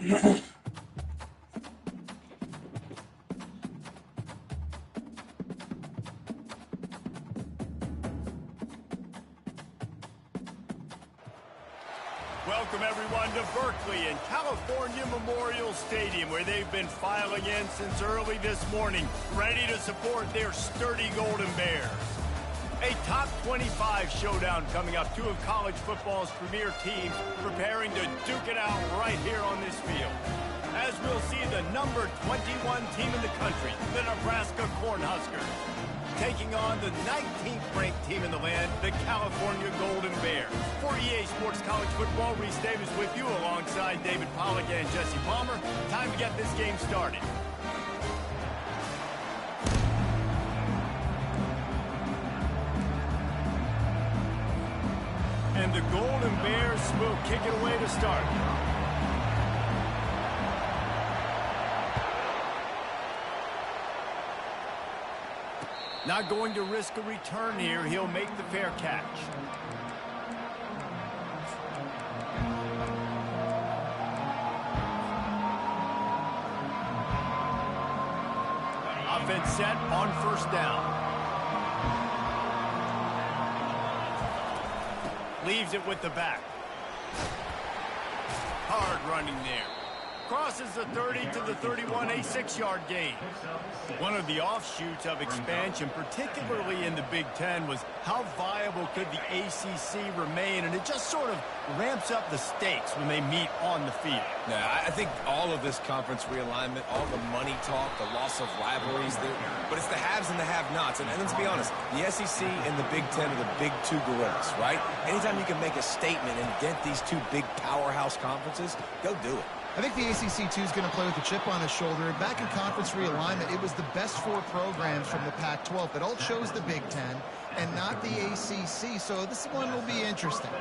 Welcome, everyone, to Berkeley and California Memorial Stadium, where they've been filing in since early this morning, ready to support their sturdy Golden Bears. A top 25 showdown coming up. Two of college football's premier teams preparing to duke it out right here on this field. As we'll see the number 21 team in the country, the Nebraska Cornhuskers, taking on the 19th ranked team in the land, the California Golden Bears. For EA Sports College Football, Reese Davis with you alongside David Pollack and Jesse Palmer. Time to get this game started. And the Golden Bears will kick it away to start. Not going to risk a return here. He'll make the fair catch. Offense set on first down. Leaves it with the back. Hard running there. Crosses the 30 to the 31, a 6-yard gain. One of the offshoots of expansion, particularly in the Big Ten, was how viable could the ACC remain, and it just sort of ramps up the stakes when they meet on the field. Yeah, I think all of this conference realignment, all the money talk, the loss of rivalries, but it's the haves and the have-nots. And let's be honest, the SEC and the Big Ten are the big two gorillas, right? Anytime you can make a statement and dent these two big powerhouse conferences, go do it. I think the ACC, too, is going to play with a chip on his shoulder. Back in conference realignment, it was the best 4 programs from the Pac-12 that all chose the Big Ten and not the ACC, so this one will be interesting.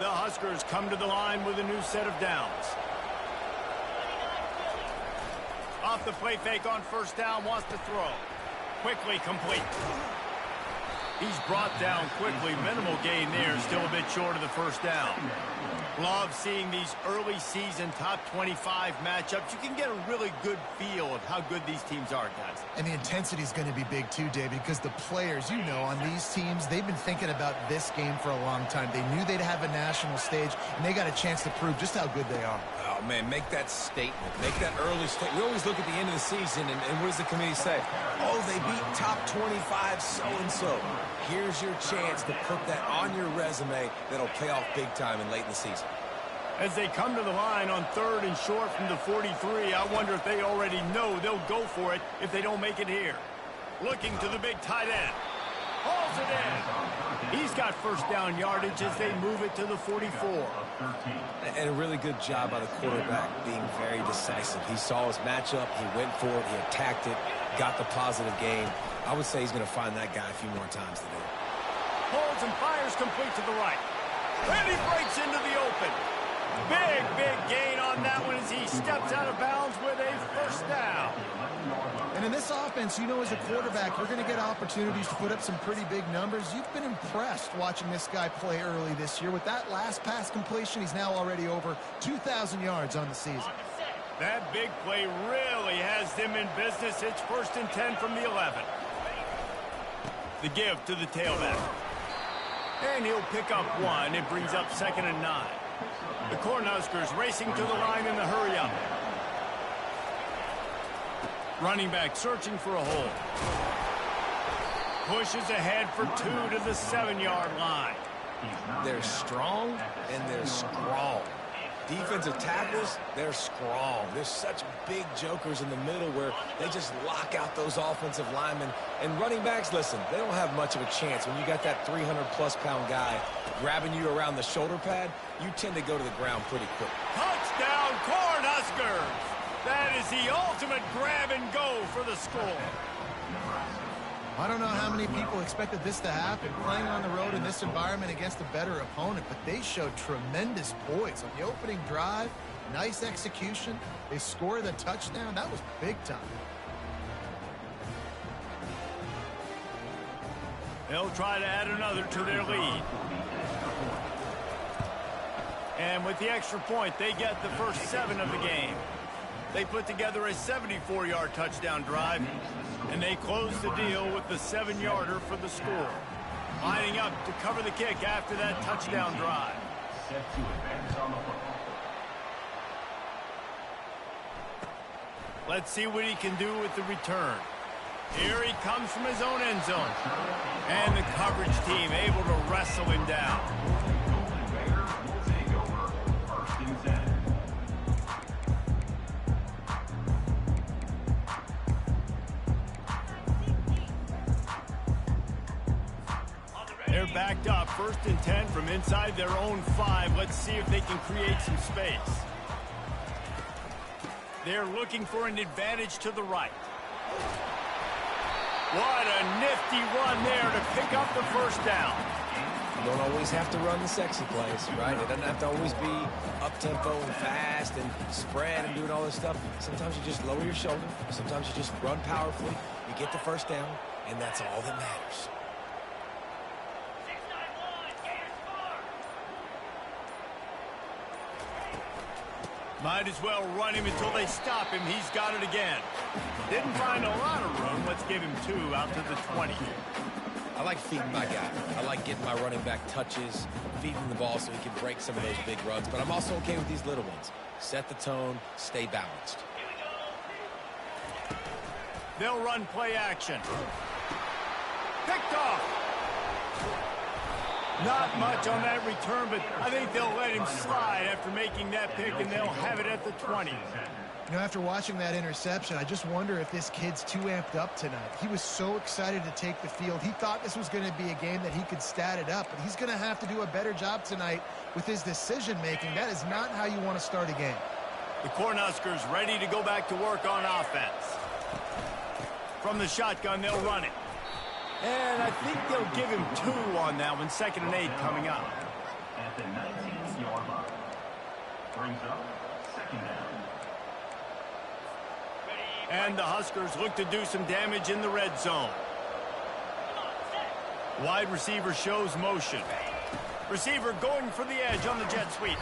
The Huskers come to the line with a new set of downs. Off the play fake on first down, wants to throw. Quickly complete. He's brought down quickly. Minimal gain there, still a bit short of the first down. Love seeing these early season top 25 matchups. You can get a really good feel of how good these teams are, guys. And the intensity is going to be big too, David, because the players, you know, on these teams, they've been thinking about this game for a long time. They knew they'd have a national stage, and they got a chance to prove just how good they are. Oh, man, make that statement. Make that early statement. We always look at the end of the season, and what does the committee say? Oh, they beat top 25 so-and-so. Here's your chance to put that on your resume that'll pay off big time and late in the season. As they come to the line on 3rd and short from the 43, I wonder if they already know they'll go for it if they don't make it here. Looking to the big tight end. Hauls it in. He's got first down yardage as they move it to the 44. And a really good job by the quarterback being very decisive. He saw his matchup. He went for it. He attacked it. Got the positive gain. I would say he's going to find that guy a few more times today. Holds and fires complete to the right. And he breaks into the open. Big, big gain on that one as he steps out of bounds with a first down. And in this offense, you know, as a quarterback, you're going to get opportunities to put up some pretty big numbers. You've been impressed watching this guy play early this year. With that last pass completion, he's now already over 2,000 yards on the season. That big play really has them in business. It's 1st and 10 from the 11. The give to the tailback. And he'll pick up 1. It brings up 2nd and 9. The Cornhuskers racing to the line in the hurry-up. Running back searching for a hole. Pushes ahead for 2 to the 7-yard line. They're strong and they're strong. Defensive tackles, they're strong. There's such big jokers in the middle where they just lock out those offensive linemen. And running backs, listen, they don't have much of a chance. When you got that 300-plus-pound guy grabbing you around the shoulder pad, you tend to go to the ground pretty quick. Touchdown, Cornhuskers! That is the ultimate grab and go for the score. I don't know how many people expected this to happen, playing on the road in this environment against a better opponent, but they showed tremendous poise on the opening drive. Nice execution. They scored a touchdown. That was big time. They'll try to add another to their lead. And with the extra point, they get the first 7 of the game. They put together a 74-yard touchdown drive, and they close the deal with the 7-yarder for the score. Lining up to cover the kick after that touchdown drive. Let's see what he can do with the return. Here he comes from his own end zone. And the coverage team able to wrestle him down. They're backed up, 1st and 10 from inside their own 5. Let's see if they can create some space. They're looking for an advantage to the right. What a nifty run there to pick up the first down. You don't always have to run the sexy plays, right? It doesn't have to always be up-tempo and fast and spread and doing all this stuff. Sometimes you just lower your shoulder. Sometimes you just run powerfully. You get the first down, and that's all that matters. Might as well run him until they stop him. He's got it again. Didn't find a lot of room. Let's give him 2 out to the 20. I like feeding my guy. I like getting my running back touches, feeding the ball so he can break some of those big runs. But I'm also okay with these little ones. Set the tone, stay balanced. They'll run play action. Picked off. Not much on that return, but I think they'll let him slide after making that pick, and they'll have it at the 20. You know, after watching that interception, I just wonder if this kid's too amped up tonight. He was so excited to take the field. He thought this was going to be a game that he could stat it up, but he's going to have to do a better job tonight with his decision-making. That is not how you want to start a game. The Cornhuskers ready to go back to work on offense. From the shotgun, they'll run it. And I think they'll give him 2 on that one. 2nd and 8 coming up. At the 19-yard line. Brings up 2nd down. And the Huskers look to do some damage in the red zone. Wide receiver shows motion. Receiver going for the edge on the jet sweep.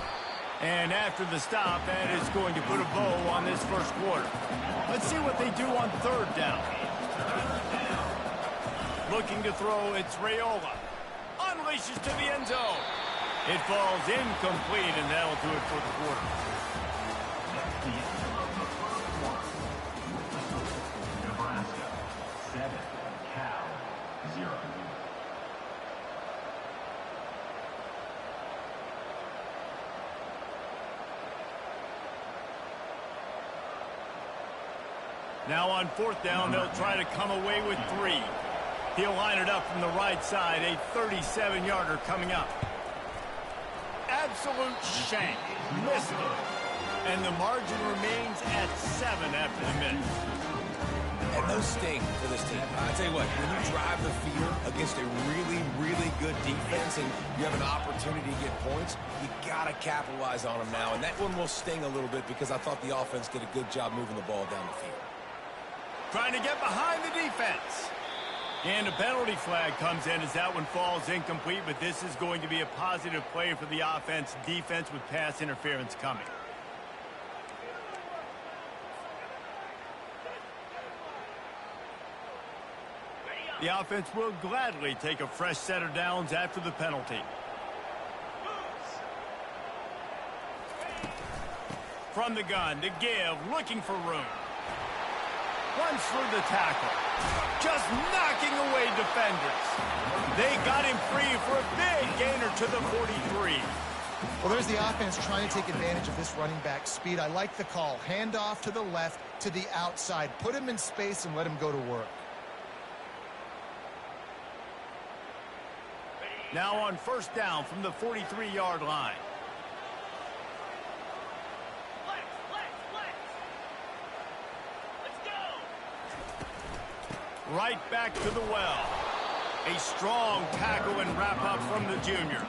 And after the stop, that is going to put a bow on this first quarter. Let's see what they do on 3rd down. Looking to throw, it's Raiola. Unleashes to the end zone. It falls incomplete, and that'll do it for the quarter. Nebraska 7, Cal 0. Now on 4th down, they'll try to come away with 3. He'll line it up from the right side, a 37-yarder coming up. Absolute shank. Missed it. And the margin remains at 7 after the minute. And those sting for this team. I tell you what, when you drive the field against a really, really good defense and you have an opportunity to get points, you got to capitalize on them now. And that one will sting a little bit because I thought the offense did a good job moving the ball down the field. Trying to get behind the defense. And a penalty flag comes in as that one falls incomplete, but this is going to be a positive play for the offense. Defense with pass interference coming. The offense will gladly take a fresh set of downs after the penalty. From the gun to give, looking for room. Runs through the tackle. Just knocking away defenders. They got him free for a big gainer to the 43. Well, there's the offense trying to take advantage of this running back speed. I like the call. Hand off to the left, to the outside. Put him in space and let him go to work. Now on 1st down from the 43-yard line. Right back to the well. A strong tackle and wrap-up from the junior.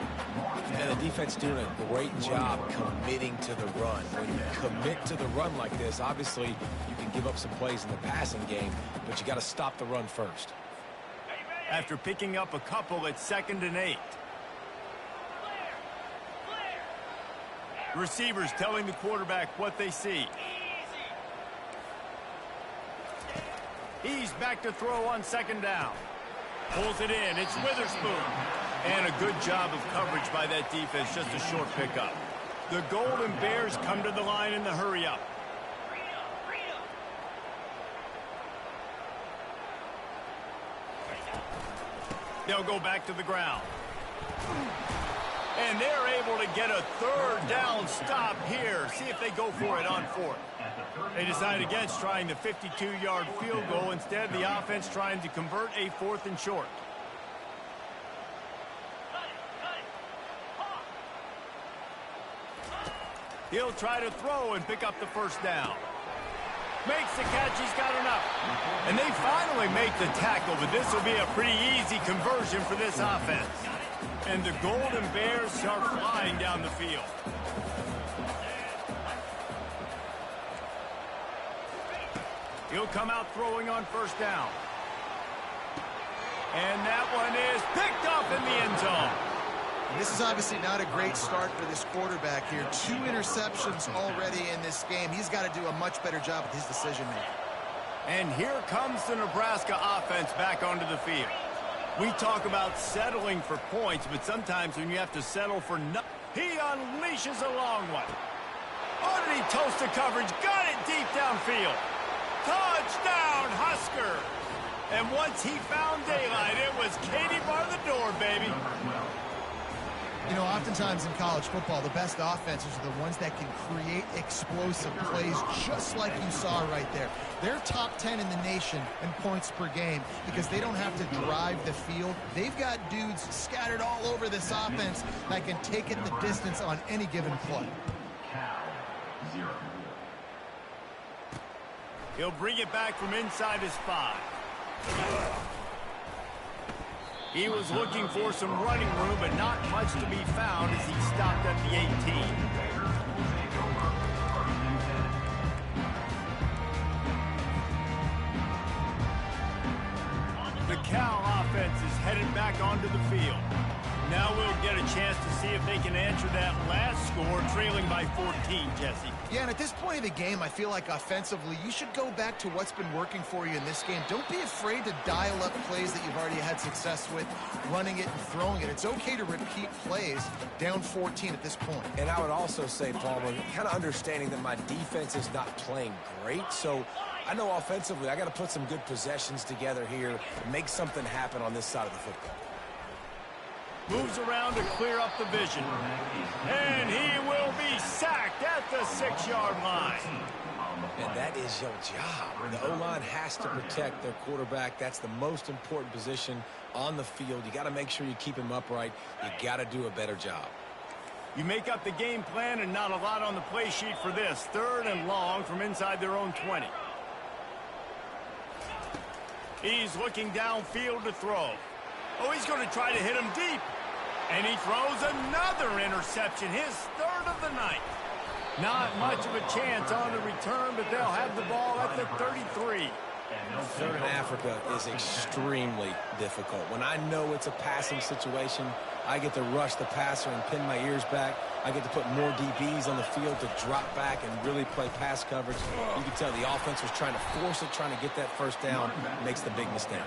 And the defense doing a great job committing to the run. When you commit to the run like this, obviously you can give up some plays in the passing game, but you got to stop the run first. After picking up a couple at 2nd and 8. Receivers telling the quarterback what they see. He's back to throw on second down. Pulls it in. It's Witherspoon. And a good job of coverage by that defense. Just a short pickup. The Golden Bears come to the line in the hurry-up. They'll go back to the ground. And they're able to get a third down stop here. See if they go for it on fourth. They decide against trying the 52-yard field goal. Instead, the offense trying to convert a 4th and short. He'll try to throw and pick up the first down. Makes the catch. He's got enough. And they finally make the tackle, but this will be a pretty easy conversion for this offense. And the Golden Bears are flying down the field. He'll come out throwing on first down. And that one is picked up in the end zone. And this is obviously not a great start for this quarterback here. 2 interceptions already in this game. He's got to do a much better job with his decision-making. And here comes the Nebraska offense back onto the field. We talk about settling for points, but sometimes when you have to settle for nothing, he unleashes a long one. Oh, did he toast the coverage? Got it deep downfield. Touchdown, Husker! And once he found daylight, it was Katie bar the door, baby. You know, oftentimes in college football, the best offenses are the ones that can create explosive plays, just like you saw right there. They're top 10 in the nation in points per game because they don't have to drive the field. They've got dudes scattered all over this offense that can take it the distance on any given play. He'll bring it back from inside his 5. He was looking for some running room, but not much to be found as he stopped at the 18. The Cal offense is headed back onto the field. Now we'll get a chance to see if they can answer that last score, trailing by 14, Jesse. Yeah, and at this point of the game, I feel like offensively, you should go back to what's been working for you in this game. Don't be afraid to dial up plays that you've already had success with, running it and throwing it. It's okay to repeat plays down 14 at this point. And I would also say, Palmer, kind of understanding that my defense is not playing great, so I know offensively I got to put some good possessions together here, make something happen on this side of the football. Moves around to clear up the vision. And he will be sacked at the 6-yard line. And that is your job. The O-line has to protect their quarterback. That's the most important position on the field. You got to make sure you keep him upright. You got to do a better job. You make up the game plan and not a lot on the play sheet for this. 3rd and long from inside their own 20. He's looking downfield to throw. Oh, he's going to try to hit him deep. And he throws another interception, his 3rd of the night. Not much of a chance on the return, but they'll have the ball at the 33. 3rd in Africa is extremely difficult. When I know it's a passing situation, I get to rush the passer and pin my ears back. I get to put more DBs on the field to drop back and really play pass coverage. You can tell the offense was trying to force it, trying to get that first down, makes the big mistake.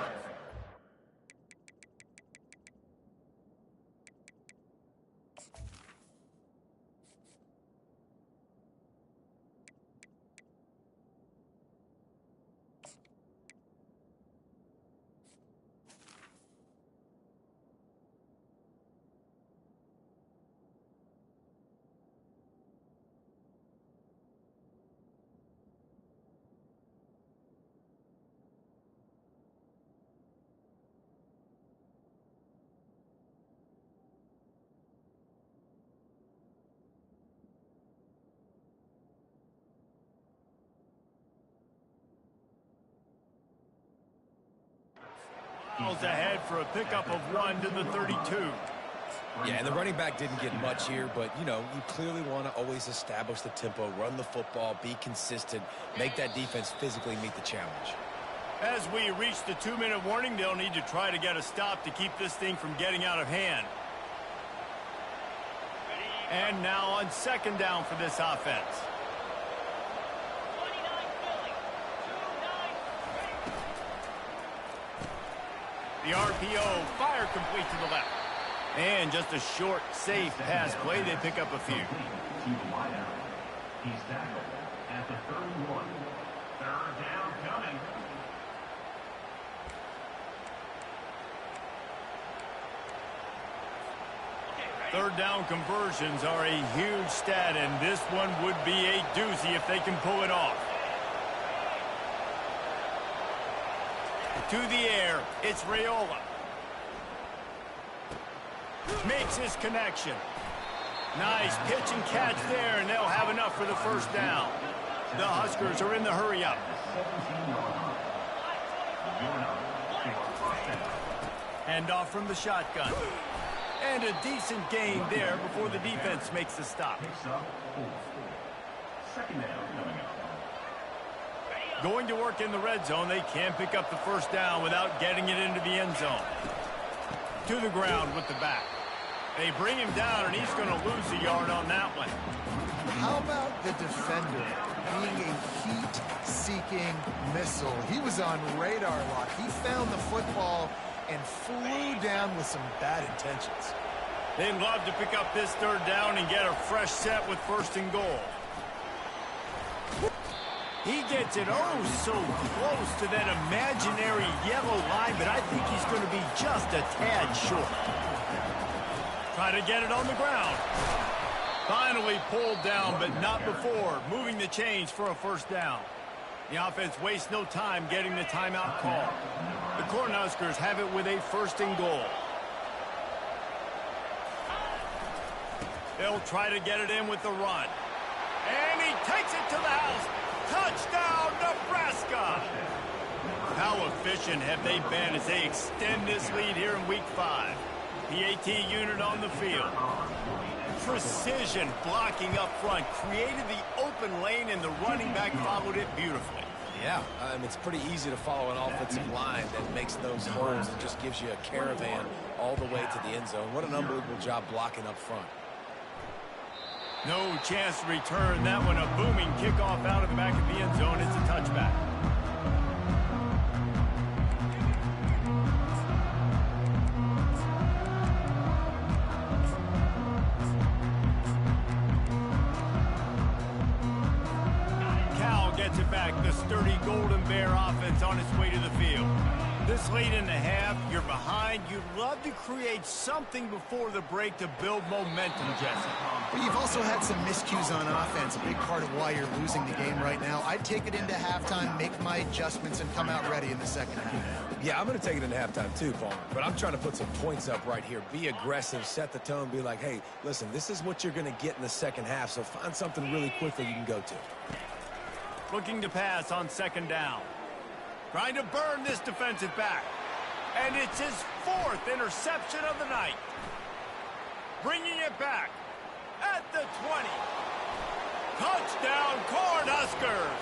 Ahead for a pickup of 1 to the 32. Yeah, and the running back didn't get much here, but, you know, you clearly want to always establish the tempo, run the football, be consistent, make that defense physically meet the challenge. As we reach the 2-minute warning, they'll need to try to get a stop to keep this thing from getting out of hand. And now on second down for this offense. The RPO, fire complete to the left. And just a short, safe pass play. They pick up a few. To the wideout. He's tackled at the 31. Third down coming. Third down conversions are a huge stat, and this one would be a doozy if they can pull it off. To the air, it's Raiola. Makes his connection. Nice pitch and catch there, and they'll have enough for the first down. The Huskers are in the hurry-up. Hand off from the shotgun. And a decent gain there before the defense makes the stop. Second down coming up. Going to work in the red zone, they can pick up the first down without getting it into the end zone. To the ground with the back. They bring him down, and he's going to lose a yard on that one. How about the defender being a heat-seeking missile? He was on radar lock. He found the football and flew down with some bad intentions. They'd love to pick up this third down and get a fresh set with first and goal. He gets it so close to that imaginary yellow line, but I think he's going to be just a tad short. Try to get it on the ground. Finally pulled down, but not before. Moving the chains for a first down. The offense wastes no time getting the timeout call. The Cornhuskers have it with a first and goal. They'll try to get it in with the run. And he takes it to the house. Touchdown, Nebraska! How efficient have they been as they extend this lead here in Week 5? PAT unit on the field. Precision blocking up front. Created the open lane, and the running back followed it beautifully. Yeah, it's pretty easy to follow an offensive line that makes those holes and just gives you a caravan all the way to the end zone. What an unbelievable job blocking up front. No chance to return that one. A booming kickoff out of the back of the end zone. It's a touchback. Cal gets it back. The sturdy Golden Bear offense on its way to the field. This late in the half, you're behind. You'd love to create something before the break to build momentum, Jesse. But you've also had some miscues on offense, a big part of why you're losing the game right now. I'd take it into halftime, make my adjustments, and come out ready in the second half. Yeah, I'm going to take it into halftime too, Paul. But I'm trying to put some points up right here. Be aggressive, set the tone, be like, hey, listen, this is what you're going to get in the second half, so find something really quickly you can go to. Looking to pass on second down. Trying to burn this defensive back. And it's his fourth interception of the night. Bringing it back at the 20. Touchdown, Cornhuskers.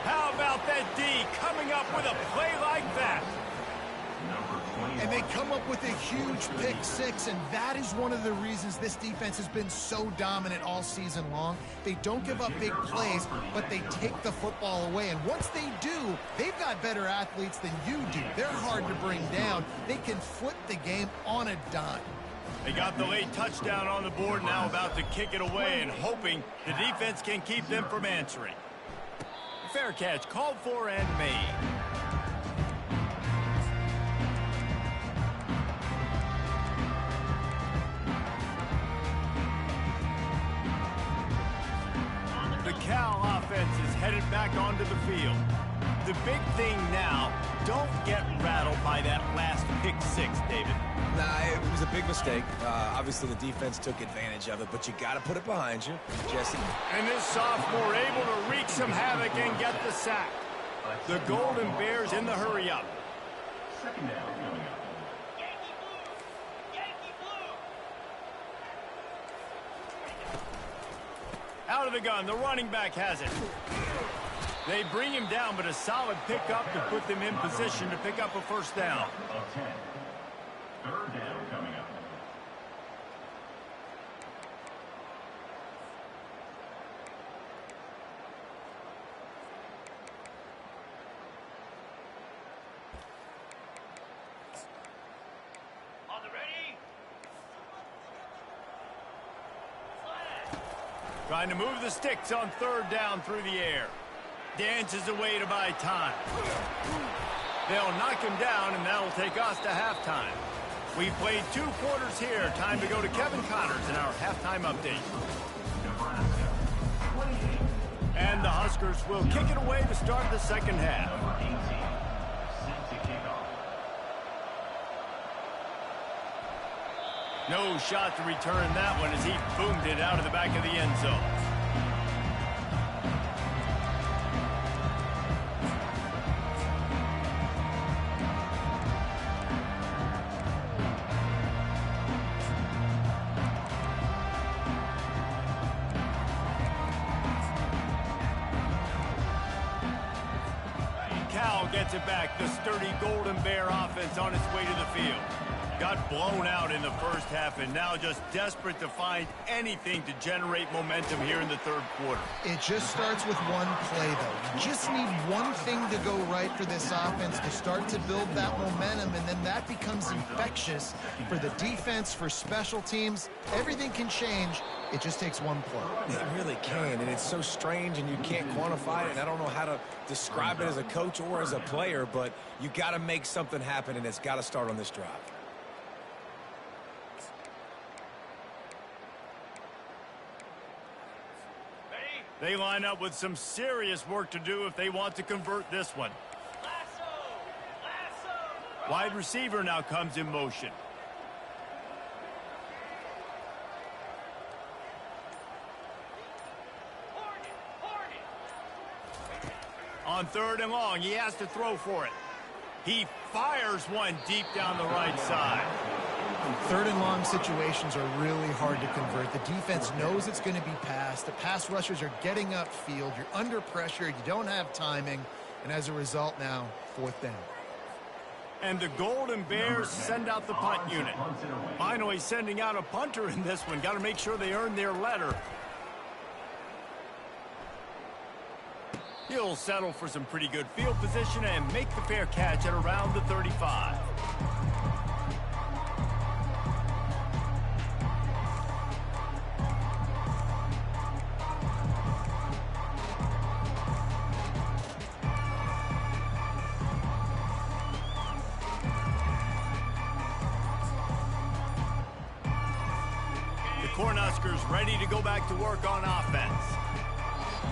How about that D coming up with a play like that? And they come up with a huge pick six, and that is one of the reasons this defense has been so dominant all season long. They don't give up big plays, but they take the football away. And once they do, they've got better athletes than you do. They're hard to bring down. They can flip the game on a dime. They got the late touchdown on the board, now about to kick it away and hoping the defense can keep them from answering. Fair catch called for and made. The Cal offense is headed back onto the field. The big thing now, don't get rattled by that last pick six, David. Nah, it was a big mistake. Obviously, the defense took advantage of it, but you got to put it behind you, Jesse. And this sophomore able to wreak some havoc and get the sack. The Golden Bears in the hurry-up. Second down coming up. Out of the gun, the running back has it. They bring him down, but a solid pickup to put them in position to pick up a first down. Of 10. Third down coming up. Trying to move the sticks on third down through the air. Dances away to buy time. They'll knock him down, and that'll take us to halftime. We've played 2 quarters here. Time to go to Kevin Connors in our halftime update. And the Huskers will kick it away to start the second half. No shot to return that one as he boomed it out of the back of the end zone. Cal gets it back. The sturdy Golden Bear offense on its way to the field. Got blown out in the first half and now just desperate to find anything to generate momentum here in the third quarter. It just starts with one play, though. You just need one thing to go right for this offense to start to build that momentum, and then that becomes infectious for the defense, for special teams. Everything can change. It just takes one play. It really can, and it's so strange, and you can't quantify it, and I don't know how to describe it as a coach or as a player, but you got to make something happen, and it's got to start on this drive. They line up with some serious work to do if they want to convert this one. Wide receiver now comes in motion. On third and long, he has to throw for it. He fires one deep down the right side. Third and long situations are really hard to convert. The defense knows it's going to be passed. The pass rushers are getting upfield. You're under pressure. You don't have timing. And as a result now, fourth down. And the Golden Bears send out the punt unit. Finally sending out a punter in this one. Got to make sure they earn their letter. He'll settle for some pretty good field position and make the fair catch at around the 35. Huskers ready to go back to work on offense.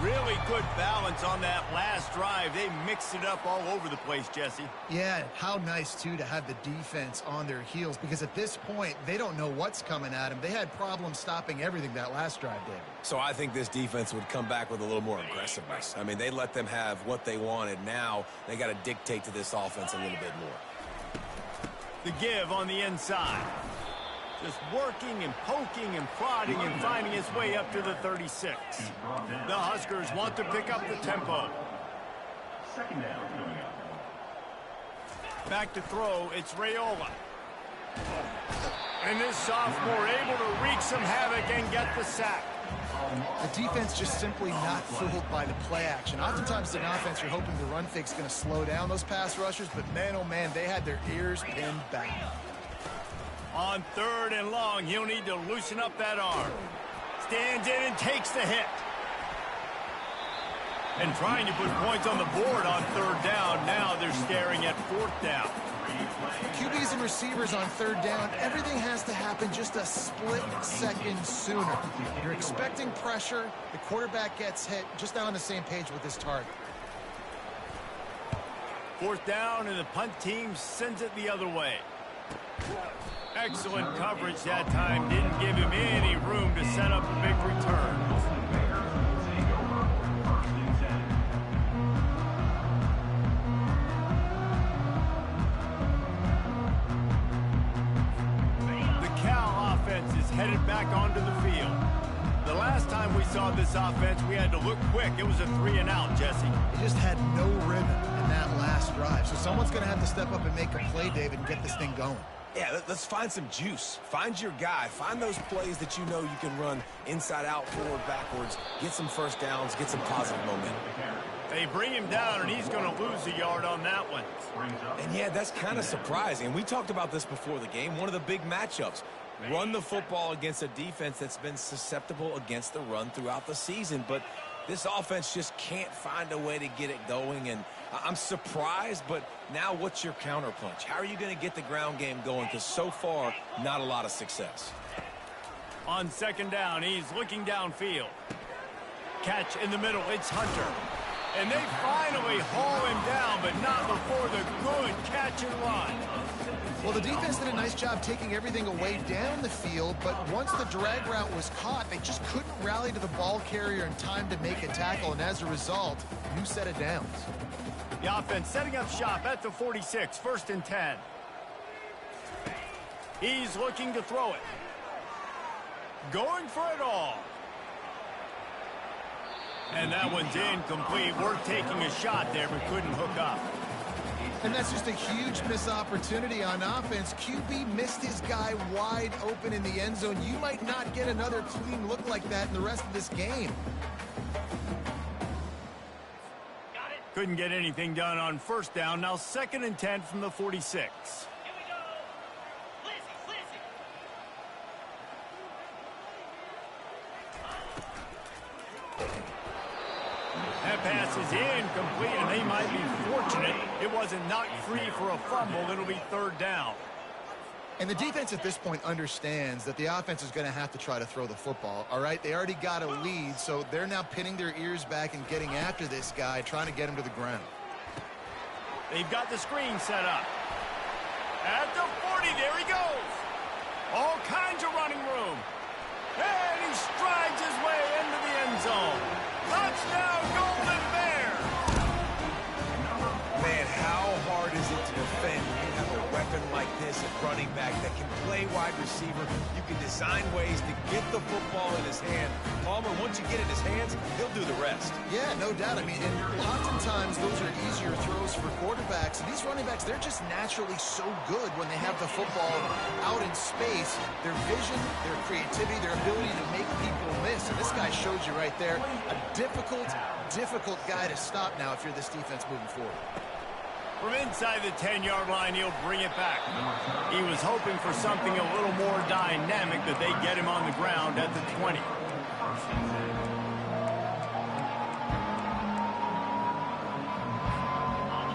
Really good balance on that last drive. They mixed it up all over the place, Jesse. Yeah, how nice, too, to have the defense on their heels, because at this point, they don't know what's coming at them. They had problems stopping everything that last drive, David. So I think this defense would come back with a little more aggressiveness. I mean, they let them have what they wanted. Now they got to dictate to this offense a little bit more. The give on the inside. Just working and poking and prodding and finding his way up to the 36. The Huskers want to pick up the tempo. Second down coming up. Back to throw, it's Raiola. And this sophomore able to wreak some havoc and get the sack. The defense just simply not fooled by the play action. Oftentimes in offense, you're hoping the run fake's going to slow down those pass rushers, but man, oh man, they had their ears pinned back. On third and long, he'll need to loosen up that arm. Stands in and takes the hit. And trying to put points on the board on third down. Now they're staring at fourth down. QBs and receivers on third down, everything has to happen just a split second sooner. You're expecting pressure. The quarterback gets hit. Just not on the same page with his target. Fourth down, and the punt team sends it the other way. Excellent coverage that time. Didn't give him any room to set up a big return. The Cal offense is headed back onto the field. The last time we saw this offense, we had to look quick. It was a 3-and-out, Jesse. They just had no rhythm in that last drive. So someone's going to have to step up and make a play, David, and get this thing going. Yeah, let's find some juice. Find your guy. Find those plays that you know you can run inside out, forward, backwards. Get some first downs. Get some positive momentum. They bring him down, and he's going to lose a yard on that one. And, yeah, that's kind of surprising. We talked about this before the game. One of the big matchups. run the football against a defense that's been susceptible against the run throughout the season. But this offense just can't find a way to get it going, and I'm surprised, but now what's your counterpunch? How are you going to get the ground game going? Because so far, not a lot of success. On second down, he's looking downfield. Catch in the middle, it's Hunter. And they finally haul him down, but not before the good catch and run. Well, the defense did a nice job taking everything away down the field, but once the drag route was caught, they just couldn't rally to the ball carrier in time to make a tackle, and as a result, new set of downs. The offense setting up shop at the 46, 1st and 10. He's looking to throw it. Going for it all. And that one's incomplete. We're taking a shot there, but couldn't hook up. And that's just a huge missed opportunity on offense. QB missed his guy wide open in the end zone. You might not get another clean look like that in the rest of this game. Couldn't get anything done on 1st down. Now 2nd and 10 from the 46. That pass is incomplete, and they might be fortunate it wasn't knocked free for a fumble. It'll be 3rd down. And the defense at this point understands that the offense is going to have to try to throw the football, all right? They already got a lead, so they're now pinning their ears back and getting after this guy, trying to get him to the ground. They've got the screen set up. At the 40, there he goes. All kinds of running room. And he strides his way into the end zone. Touchdown, Golden Bear! Man, how hard is it to defend when you have a weapon like this at running back that can play wide receiver? You can design ways to get the football in his hand. Palmer, once you get it in his hands, he'll do the rest. Yeah, no doubt. I mean, and oftentimes those are easier throws for quarterbacks. And these running backs, they're just naturally so good when they have the football out in space. Their vision, their creativity, their ability to make people miss. And this guy shows you right there, a difficult guy to stop now if you're this defense moving forward. From inside the 10-yard line, he'll bring it back. He was hoping for something a little more dynamic, but they get him on the ground at the 20.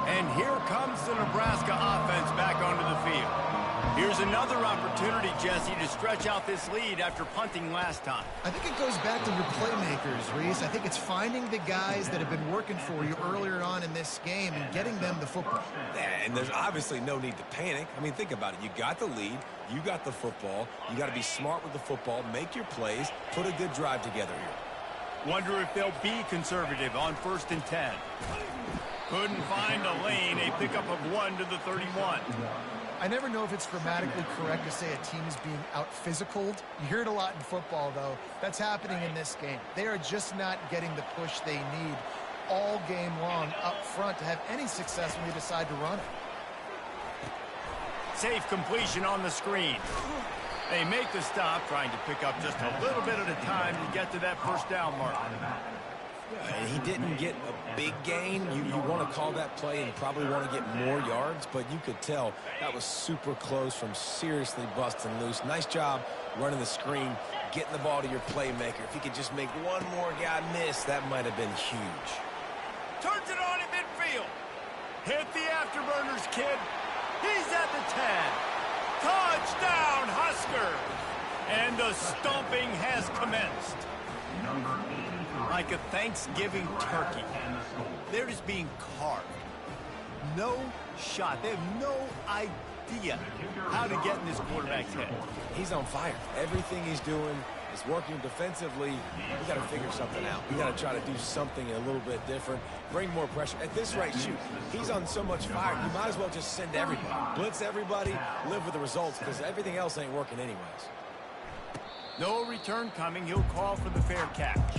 And here comes the Nebraska offense back onto the field. Here's another opportunity, Jesse, to stretch out this lead after punting last time. I think it goes back to your playmakers, Reese. I think it's finding the guys that have been working for you earlier on in this game and getting them the football. Yeah, and there's obviously no need to panic. I mean, think about it. You got the lead. You got the football. You got to be smart with the football, make your plays, put a good drive together here. Wonder if they'll be conservative on 1st and 10. Couldn't find a lane. A pickup of 1 to the 31. I never know if it's grammatically correct to say a team is being out-physicaled. You hear it a lot in football, though. That's happening in this game. They are just not getting the push they need all game long up front to have any success when they decide to run it. Safe completion on the screen. They make the stop, trying to pick up just a little bit at a time to get to that 1st down mark. And he didn't get a big gain. You want to call that play and probably want to get more yards, but you could tell that was super close from seriously busting loose. Nice job running the screen, getting the ball to your playmaker. If he could just make one more guy miss, that might have been huge. Turns it on at midfield. Hit the afterburners, kid. He's at the 10. Touchdown, Huskers. And the stomping has commenced. Like a Thanksgiving turkey. They're just being carved. No shot. They have no idea how to get in this quarterback's head. He's on fire. Everything he's doing is working defensively. We got to figure something out. We got to try to do something a little bit different. Bring more pressure. At this rate, shoot, he's on so much fire. You might as well just send everybody. Blitz everybody, live with the results, because everything else ain't working anyways. No return coming. He'll call for the fair catch.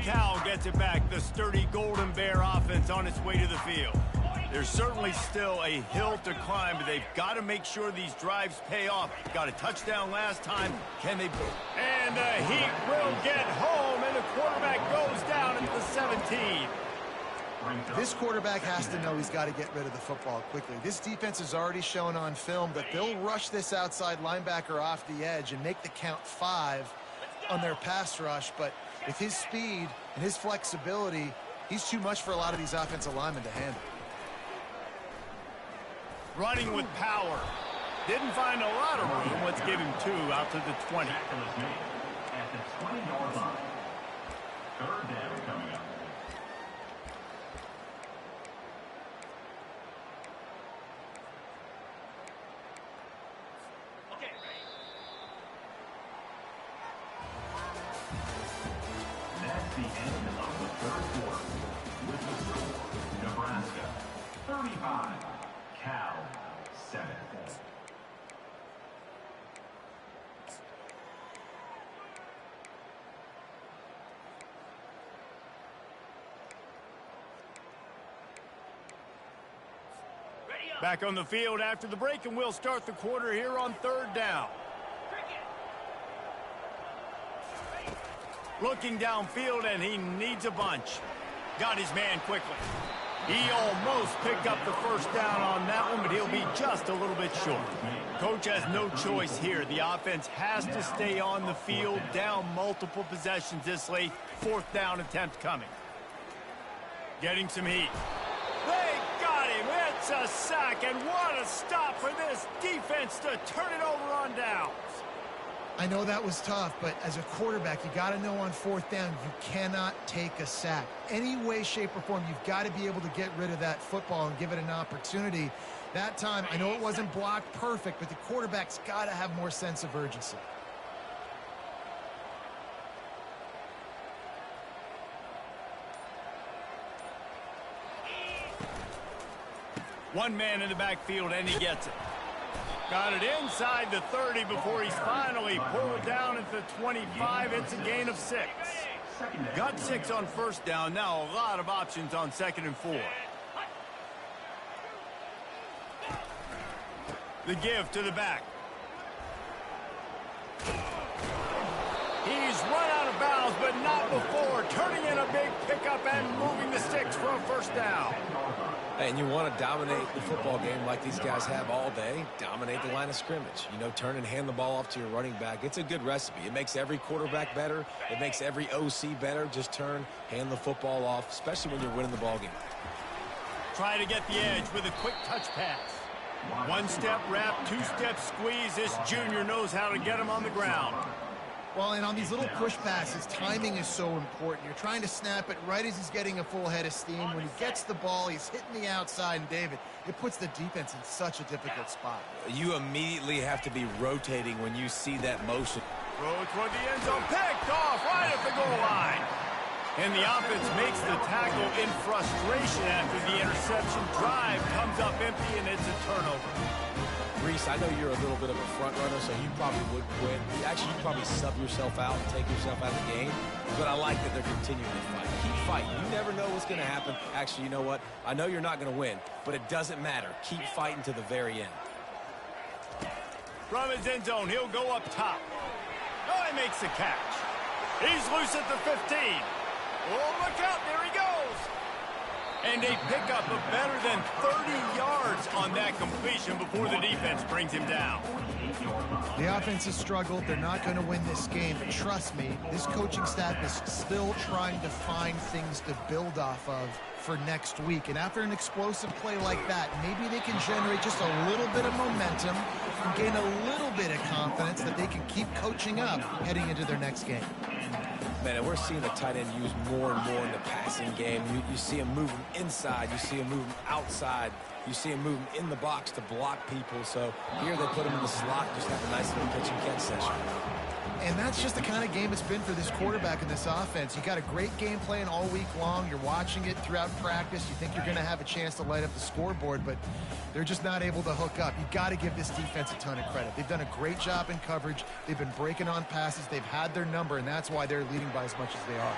Cal gets it back. The sturdy Golden Bear offense on its way to the field. There's certainly still a hill to climb, but they've got to make sure these drives pay off. Got a touchdown last time. Can they? And the Heat will get home, and the quarterback goes down at the 17. This quarterback has to know he's got to get rid of the football quickly. This defense has already shown on film that they'll rush this outside linebacker off the edge and make the count 5 on their pass rush, but with his speed and his flexibility, he's too much for a lot of these offensive linemen to handle. Running with power. Didn't find a lot of room. Let's give him 2 out to the 20. At the 20-yard line. Third down coming up. That's the end of the third quarter. With the score, Nebraska 35, Cal 7. Back on the field after the break, and we'll start the quarter here on third down. Looking downfield, and he needs a bunch. Got his man quickly. He almost picked up the first down on that one, but he'll be just a little bit short. Coach has no choice here. The offense has to stay on the field, down multiple possessions this late. 4th down attempt coming. Getting some heat. They got him. It's a sack, and what a stop for this defense to turn it over on downs. I know that was tough, but as a quarterback, you got to know on 4th down, you cannot take a sack. Any way, shape, or form, you've got to be able to get rid of that football and give it an opportunity. That time, I know it wasn't blocked perfect, but the quarterback's got to have more sense of urgency. One man in the backfield, and he gets it. Got it inside the 30 before he's finally pulled down at the 25. It's a gain of 6. Got 6 on first down. Now a lot of options on 2nd and 4. The give to the back. He's run out of bounds, but not before. Turning in a big pickup and moving the sticks for a first down. And you want to dominate the football game like these guys have all day. Dominate the line of scrimmage. You know, turn and hand the ball off to your running back. It's a good recipe. It makes every quarterback better. It makes every OC better. Just turn, hand the football off, especially when you're winning the ball game. Try to get the edge with a quick touch pass. 1-step wrap, 2-step squeeze. This junior knows how to get him on the ground. Well, and on these little push passes, timing is so important. You're trying to snap it right as he's getting a full head of steam. When he gets the ball, he's hitting the outside, and David, it puts the defense in such a difficult spot. You immediately have to be rotating when you see that motion. Throw toward the end zone, picked off right at the goal line. And the offense makes the tackle in frustration after the interception. Drive comes up empty, and it's a turnover. Reese, I know you're a little bit of a front runner, so you probably would quit. Actually, you'd probably sub yourself out and take yourself out of the game. But I like that they're continuing to fight. Keep fighting. You never know what's going to happen. Actually, you know what? I know you're not going to win, but it doesn't matter. Keep fighting to the very end. From his end zone, he'll go up top. Oh, he makes the catch. He's loose at the 15. Oh, look out. There he goes. And a pickup of better than 30 yards on that completion before the defense brings him down. The offense has struggled. They're not going to win this game. But trust me, this coaching staff is still trying to find things to build off of for next week. And after an explosive play like that, maybe they can generate just a little bit of momentum and gain a little bit of confidence that they can keep coaching up heading into their next game. Man, and we're seeing the tight end used more and more in the passing game. You see him moving inside. You see him moving outside. You see him moving in the box to block people. So here they put him in the slot, just have a nice little pitch and catch session. And that's just the kind of game it's been for this quarterback in this offense. You got a great game plan all week long. You're watching it throughout practice. You think you're going to have a chance to light up the scoreboard, but they're just not able to hook up. You got to give this defense a ton of credit. They've done a great job in coverage. They've been breaking on passes. They've had their number, and that's why they're leading by as much as they are.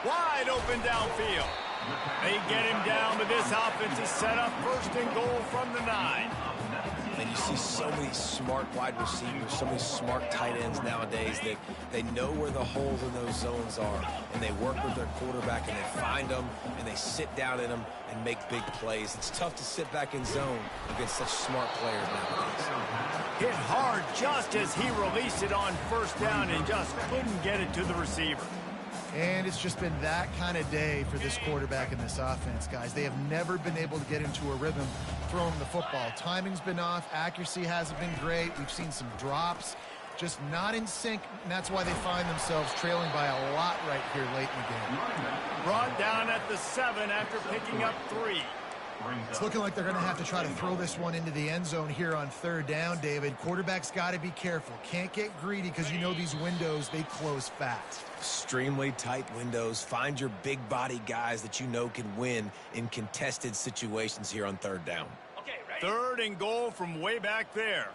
Wide open downfield. They get him down, but this offense is set up 1st and goal from the 9. And you see so many smart wide receivers, so many smart tight ends nowadays that they know where the holes in those zones are, and they work with their quarterback, and they find them, and they sit down in them and make big plays. It's tough to sit back in zone against such smart players nowadays. Hit hard just as he released it on first down and just couldn't get it to the receiver. And it's just been that kind of day for this quarterback and this offense, guys. They have never been able to get into a rhythm throwing the football. Timing's been off. Accuracy hasn't been great. We've seen some drops, just not in sync, and that's why they find themselves trailing by a lot right here late in the game. Brought down at the 7 after picking up 3. It's looking like they're going to have to try to throw this one into the end zone here on third down, David. Quarterback's got to be careful. Can't get greedy because you know these windows, they close fast. Extremely tight windows. Find your big body guys that you know can win in contested situations here on third down. Okay, ready? 3rd and goal from way back there.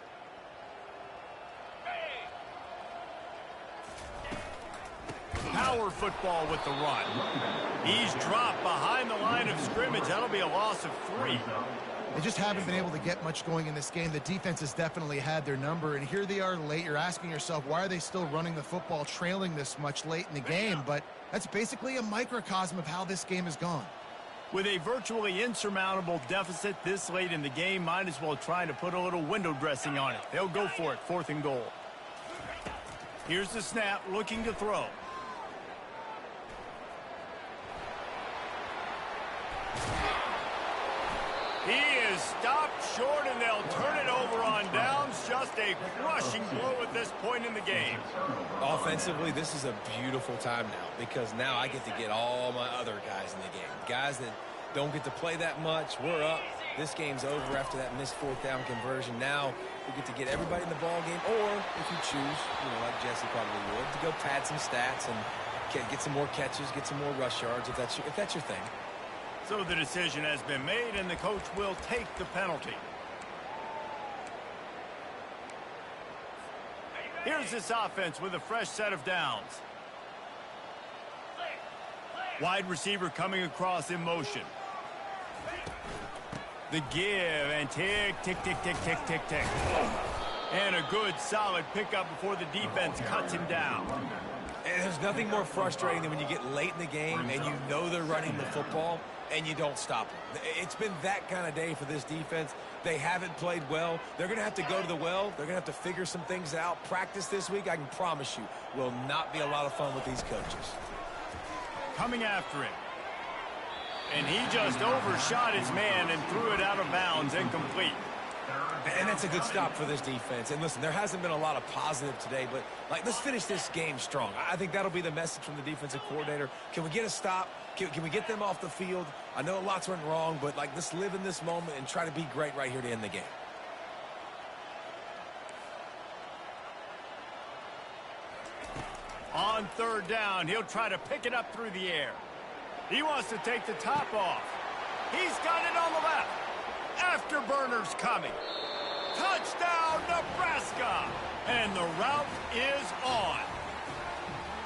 Power football with the run. He's dropped behind the line of scrimmage. That'll be a loss of 3. They just haven't been able to get much going in this game. The defense has definitely had their number, and here they are late. You're asking yourself, why are they still running the football, trailing this much late in the game? But that's basically a microcosm of how this game has gone. With a virtually insurmountable deficit this late in the game, might as well try to put a little window dressing on it. They'll go for it, 4th and goal. Here's the snap, looking to throw. He is stopped short, and they'll turn it over on downs. Just a crushing blow at this point in the game. Offensively, this is a beautiful time now because now I get to get all my other guys in the game. Guys that don't get to play that much. We're up. This game's over after that missed 4th down conversion. Now we get to get everybody in the ball game, or if you choose, like Jesse probably would, to go pad some stats and get some more catches, get some more rush yards if that's your thing. So the decision has been made, and the coach will take the penalty. Here's this offense with a fresh set of downs. Wide receiver coming across in motion. The give, and tick, tick, tick, tick, tick, tick, tick. And a good, solid pickup before the defense cuts him down. And there's nothing more frustrating than when you get late in the game and you know they're running the football and you don't stop them. It's been that kind of day for this defense. They haven't played well. They're going to have to go to the well. They're going to have to figure some things out. Practice this week, I can promise you, will not be a lot of fun with these coaches. Coming after him. And he just overshot his man and threw it out of bounds, incomplete. And that's a good stop for this defense. And listen, there hasn't been a lot of positive today, but let's finish this game strong. I think that'll be the message from the defensive coordinator. Can we get a stop? Can we get them off the field? I know lots went wrong, but let's live in this moment and try to be great right here to end the game. On 3rd down, he'll try to pick it up through the air. He wants to take the top off. He's got it on the left. Afterburners coming. Touchdown, Nebraska! And the route is on.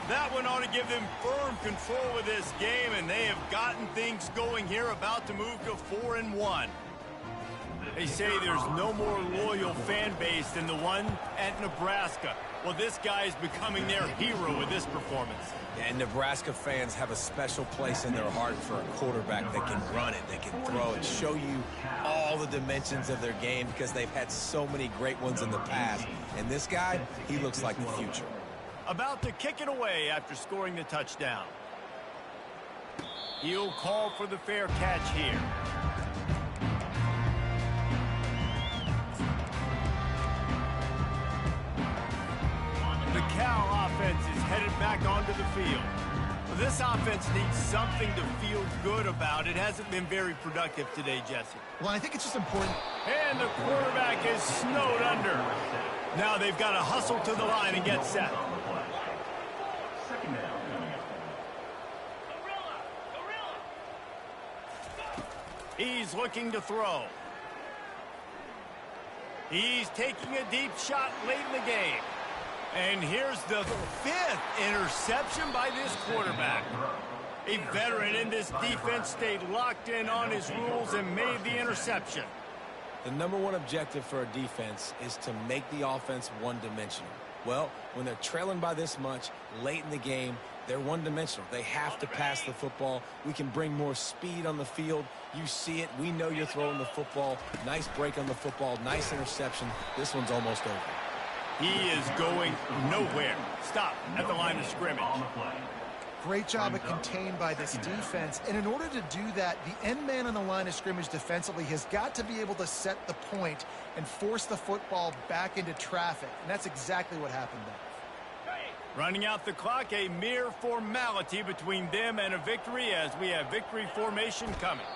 That one ought to give them firm control of this game, and they have gotten things going here, about to move to 4-1. They say there's no more loyal fan base than the one at Nebraska. Well, this guy is becoming their hero with this performance. And Nebraska fans have a special place in their heart for a quarterback that can run it, that can throw it, show you all the dimensions of their game because they've had so many great ones in the past. And this guy, he looks like the future. About to kick it away after scoring the touchdown. He'll call for the fair catch here. The Cal offense is headed back onto the field. This offense needs something to feel good about. It hasn't been very productive today, Jesse. Well, I think it's just important. And the quarterback is snowed under. Now they've got to hustle to the line and get set. He's looking to throw. He's taking a deep shot late in the game. And here's the 5th interception by this quarterback. A veteran in this defense stayed locked in on his rules and made the interception. The #1 objective for a defense is to make the offense one-dimensional. Well, when they're trailing by this much late in the game, they're one-dimensional. They have to pass the football. We can bring more speed on the field. You see it. We know you're throwing the football. Nice break on the football. Nice interception. This one's almost over. He is going nowhere. Stop at the line of scrimmage. Great job of contained by this defense. And in order to do that, the end man on the line of scrimmage defensively has got to be able to set the point and force the football back into traffic. And that's exactly what happened there. Running out the clock, a mere formality between them and a victory as we have victory formation coming.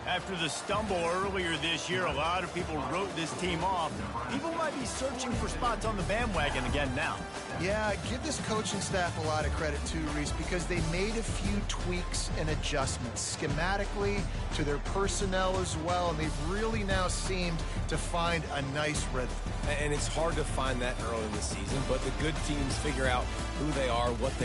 After the stumble earlier this year, a lot of people wrote this team off. People might be searching for spots on the bandwagon again now. Yeah, give this coaching staff a lot of credit too, Reese, because they made a few tweaks and adjustments schematically to their personnel as well, and they've really now seemed to find a nice rhythm. And it's hard to find that early in the season, but the good teams figure out who they are, what they